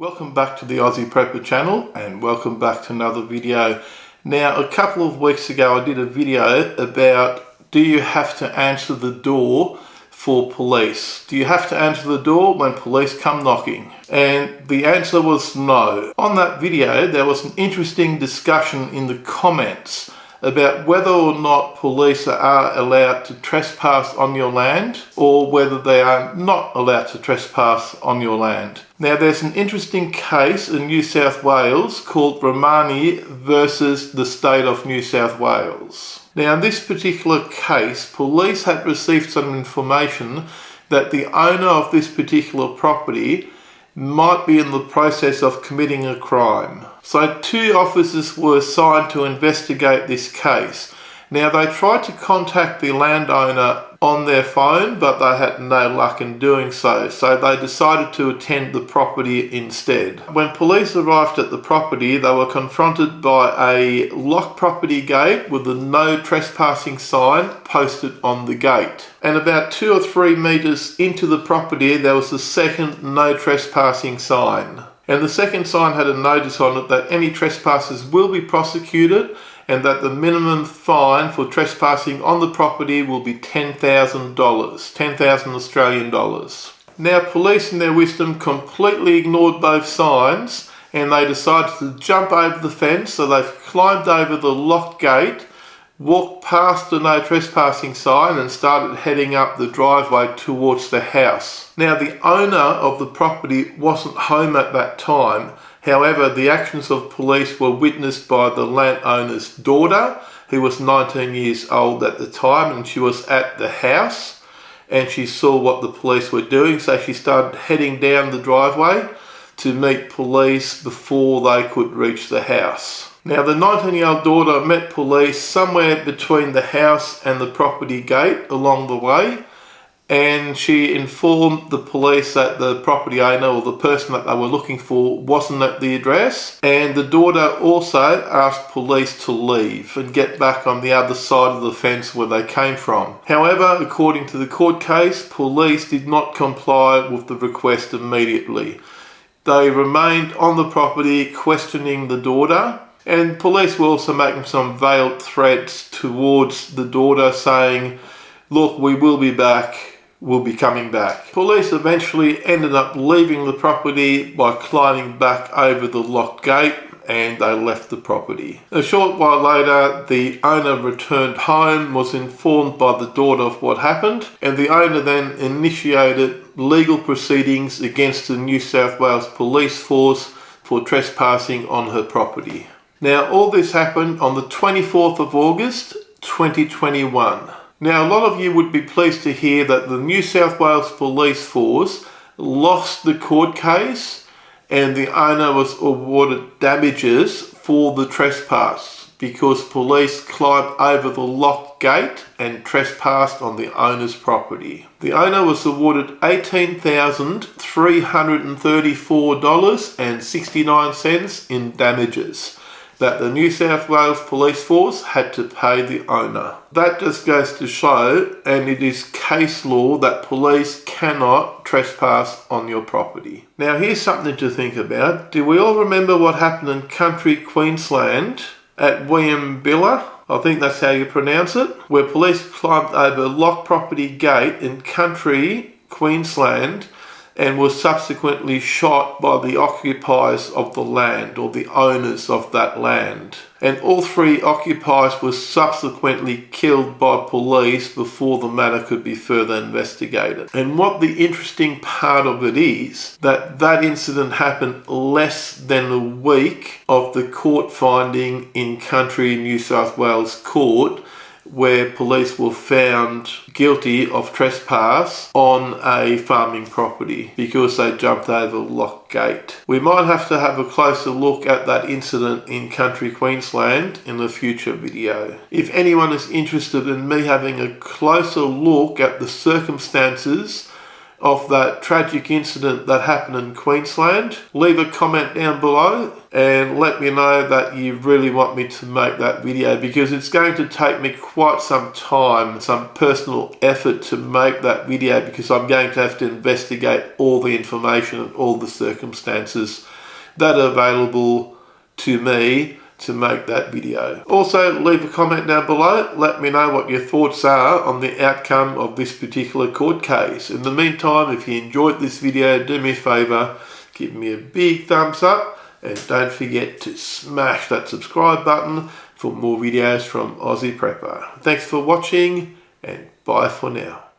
Welcome back to the Aussie Prepper channel and welcome back to another video. Now, a couple of weeks ago I did a video about, do you have to answer the door for police? Do you have to answer the door when police come knocking? And the answer was no. On that video there was an interesting discussion in the comments about whether or not police are allowed to trespass on your land or whether they are not allowed to trespass on your land. Now, there's an interesting case in New South Wales called Romani versus the state of New South Wales. Now, in this particular case, police had received some information that the owner of this particular property might be in the process of committing a crime. So 2 officers were assigned to investigate this case. Now, they tried to contact the landowner on their phone, but they had no luck in doing so. So they decided to attend the property instead. When police arrived at the property, they were confronted by a locked property gate with a no trespassing sign posted on the gate. And about 2 or 3 meters into the property, there was a second no trespassing sign. And the second sign had a notice on it that any trespassers will be prosecuted and that the minimum fine for trespassing on the property will be $10,000, 10,000 Australian dollars. Now, police in their wisdom completely ignored both signs and they decided to jump over the fence, so they've climbed over the locked gate, walked past the no trespassing sign and started heading up the driveway towards the house. Now, the owner of the property wasn't home at that time. However, the actions of police were witnessed by the landowner's daughter, who was 19 years old at the time, and she was at the house and she saw what the police were doing, so she started heading down the driveway to meet police before they could reach the house. Now, the 19-year-old daughter met police somewhere between the house and the property gate along the way, and she informed the police that the property owner or the person that they were looking for wasn't at the address, and the daughter also asked police to leave and get back on the other side of the fence where they came from. However, according to the court case, police did not comply with the request immediately. They remained on the property questioning the daughter, and police were also making some veiled threats towards the daughter saying, "Look, we will be back. We'll be coming back." Police eventually ended up leaving the property by climbing back over the locked gate, and they left the property. A short while later, the owner returned home, was informed by the daughter of what happened, and the owner then initiated legal proceedings against the New South Wales Police Force for trespassing on her property. Now, all this happened on the 24th of August, 2021. Now, a lot of you would be pleased to hear that the New South Wales Police Force lost the court case and the owner was awarded damages for the trespass because police climbed over the locked gate and trespassed on the owner's property. The owner was awarded $18,334.69 in damages that the New South Wales Police Force had to pay the owner. That just goes to show, and it is case law, that police cannot trespass on your property. Now, here's something to think about. Do we all remember what happened in country Queensland at Williambilla? I think that's how you pronounce it, where police climbed over a locked property gate in country Queensland and was subsequently shot by the occupiers of the land, or the owners of that land. And all 3 occupiers were subsequently killed by police before the matter could be further investigated. And what the interesting part of it is, that incident happened less than a week of the court finding in country New South Wales court, where police were found guilty of trespass on a farming property because they jumped over a locked gate. We might have to have a closer look at that incident in country Queensland in a future video. If anyone is interested in me having a closer look at the circumstances of that tragic incident that happened in Queensland. Leave a comment down below and let me know that you really want me to make that video, because it's going to take me quite some time, some personal effort to make that video, because I'm going to have to investigate all the information and all the circumstances that are available to me to make that video. Also, leave a comment down below. Let me know what your thoughts are on the outcome of this particular court case. In the meantime, if you enjoyed this video, do me a favour, give me a big thumbs up, and don't forget to smash that subscribe button for more videos from Aussie Prepper. Thanks for watching, and bye for now.